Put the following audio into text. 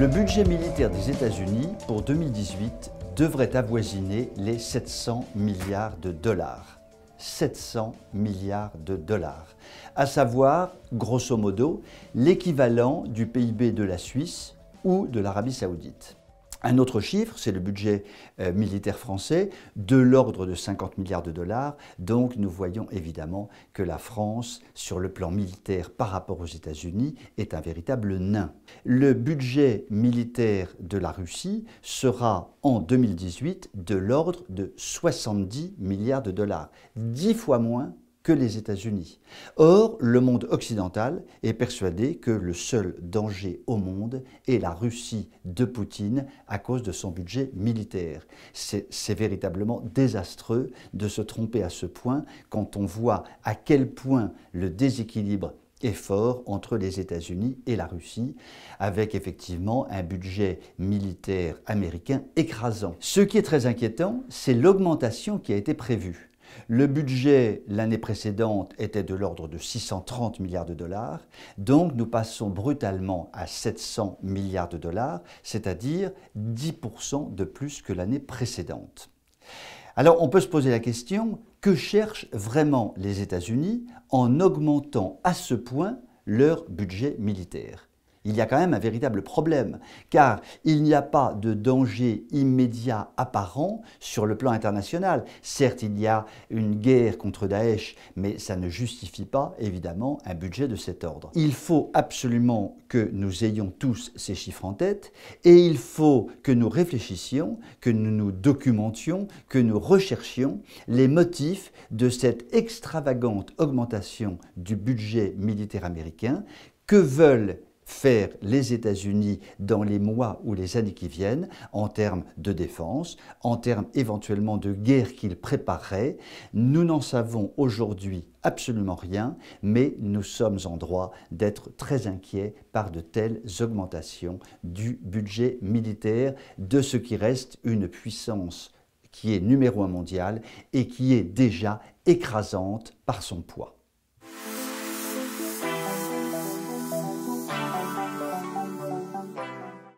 Le budget militaire des États-Unis pour 2018 devrait avoisiner les 700 milliards de dollars. 700 milliards de dollars, à savoir, grosso modo, l'équivalent du PIB de la Suisse ou de l'Arabie Saoudite. Un autre chiffre, c'est le budget militaire français, de l'ordre de 50 milliards de dollars. Donc nous voyons évidemment que la France, sur le plan militaire par rapport aux États-Unis, est un véritable nain. Le budget militaire de la Russie sera en 2018 de l'ordre de 70 milliards de dollars, 10 fois moins que les États-Unis. Or, le monde occidental est persuadé que le seul danger au monde est la Russie de Poutine à cause de son budget militaire. C'est véritablement désastreux de se tromper à ce point quand on voit à quel point le déséquilibre est fort entre les États-Unis et la Russie, avec effectivement un budget militaire américain écrasant. Ce qui est très inquiétant, c'est l'augmentation qui a été prévue. Le budget l'année précédente était de l'ordre de 630 milliards de dollars, donc nous passons brutalement à 700 milliards de dollars, c'est-à-dire 10% de plus que l'année précédente. Alors on peut se poser la question, que cherchent vraiment les États-Unis en augmentant à ce point leur budget militaire ? Il y a quand même un véritable problème, car il n'y a pas de danger immédiat apparent sur le plan international. Certes, il y a une guerre contre Daesh, mais ça ne justifie pas, évidemment, un budget de cet ordre. Il faut absolument que nous ayons tous ces chiffres en tête, et il faut que nous réfléchissions, que nous nous documentions, que nous recherchions les motifs de cette extravagante augmentation du budget militaire américain. Que veulent faire les États-Unis dans les mois ou les années qui viennent en termes de défense, en termes éventuellement de guerre qu'ils prépareraient. Nous n'en savons aujourd'hui absolument rien, mais nous sommes en droit d'être très inquiets par de telles augmentations du budget militaire de ce qui reste une puissance qui est numéro 1 mondiale et qui est déjà écrasante par son poids.